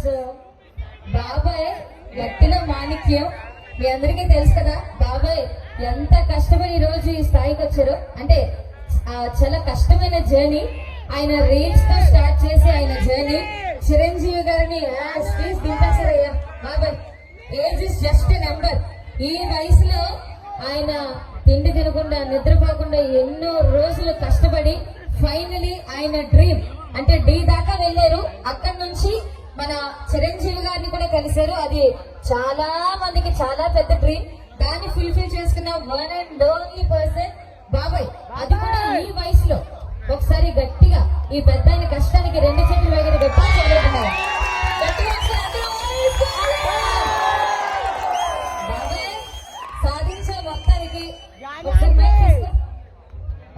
So బాబాయ్ గట్టిలో మాణిక్యం మీ అందరికీ తెలుసు కదా. బాబాయ్ ఎంత కష్టపడి ఈ రోజు ఈ స్థాయికి వచ్చారు అంటే చాలా కష్టమైన జర్నీ. ఆయన రీల్స్ తో స్టార్ట్ చేసి ఆయన జర్నీ చిరంజీవి గారిని దింపేశారయ్యా. బాబాయ్ ఏజ్ ఇస్ జస్ట్ నెంబర్. ఈ వయసులో ఆయన తిండి తినకుండా నిద్రపోకుండా ఎన్నో రోజులు కష్టపడి ఫైనలీ ఆయన డ్రీమ్ అంటే డి దాకా వెళ్ళారు. అక్కడి నుంచి మన చిరంజీవి గారిని కూడా కలిశారు. అది చాలా మందికి చాలా పెద్ద డ్రీమ్. దాన్ని ఫుల్ఫిల్ చేసుకున్న వన్ అండ్ ఓన్లీ పర్సన్ బాబాయ్. అది కూడా ఈ వయసులో. ఒకసారి గట్టిగా ఈ పెద్ద కష్టానికి రెండు చేతులు వేగిన గట్టిగా చదువుతున్నారు. బాబాయ్ సాధించే మొత్తానికి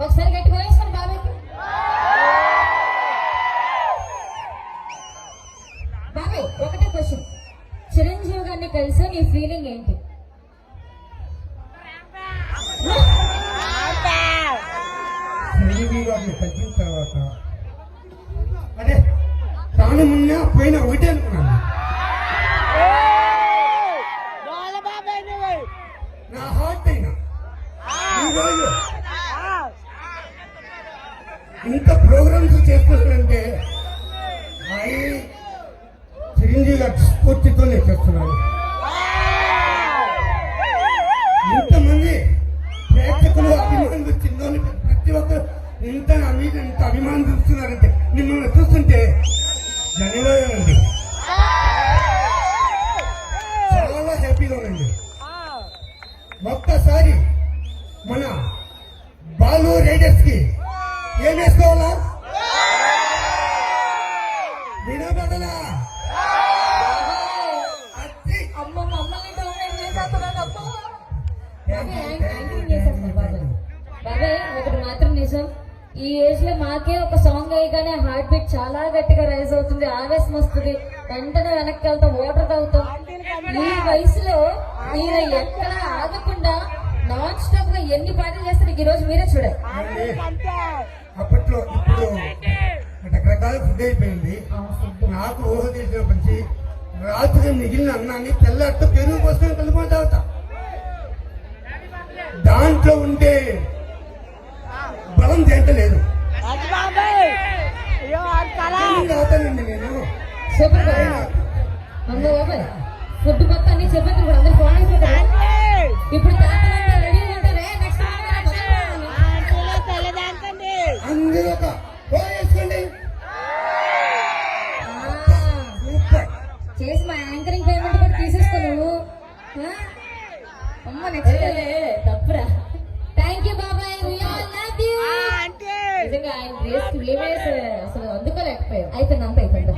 ఒకసారి గట్టిగా వేసుకోండి బాబాయ్కి. బాబాయ్ ఒకటే క్వశ్చన్, చిరంజీవి గారిని కలిసి నీ ఫీలింగ్ ఏంటి? చిరంజీవి గారిని కలిసిన తర్వాత అదే తాను మున్నా పోయిన ఒకటే అనుకున్నాను. నా హార్ట్ అయినా ఈరోజు ఇంత ప్రోగ్రామ్స్ చేస్తున్నానంటే చిరంజీవి గారి స్ఫూర్తితో నేను చేస్తున్నాను. ఇంతమంది ప్రేక్షకులు అభిమానులు చిన్నోని ప్రతి ఒక్కరు ఇంత నా మీద ఇంత అభిమానం చూస్తున్నారంటే మిమ్మల్ని చూస్తుంటే ధన్యవాదాలండి. చాలా హ్యాపీగా ఉందండి. ఒక్కసారి మన బాలు రైడర్స్ కి ఏం వేసుకోవాలా? వినబడలా? బాబాయ్ ఒకటి మాత్రం నిజం, ఈ ఏజ్ లో మాకే ఒక సాంగ్ వేయగానే హార్ట్ బీట్ చాలా గట్టిగా రైజ్ అవుతుంది, ఆవేశం వస్తుంది, వెంటనే వెనక్కి వెళ్తాం, వాటర్ తాగుతాం. ఈ వయసులో మీరు ఎక్కడ ఆగకుండా నాన్ స్టాప్ గా ఎన్ని పాటలు చేస్తారు ఈ రోజు మీరే చూడాలి. అప్పట్లో ఇప్పుడు రకరకాల ఫుడ్ అయిపోయింది. నాకు ఊహ తెలిసినప్పటి నుంచి రాత్రి మిగిలిన అన్నాన్ని తెల్లట్టు పెరుగు పోసుకొని కలుపుకొని తాగుతా. దాంట్లో ఉండే బలం తింటలేదు. తాగుతానండి నేను. సూపర్ బాబాయ్ ఫుడ్ మొత్తం అన్ని చెప్పేది ఇప్పుడు అందరు ఫోన్ అయిపోతారు. ఇప్పుడు రెడీ ఉంటారే నెక్స్ట్ అందరూ ఒక వేసుకోండి. చేసి మా యాంకరింగ్ పేమెంట్ కూడా తీసేసుకోను. అమ్మ నెక్స్ట్ తప్పురా. థ్యాంక్ యూ బాబాయ్, వి ఆల్ లవ్ యూ. నిజంగా ఆయన రేస్ అసలు అందుకోలేకపోయాం. అయిపోయింది అంత అయిపోయింది.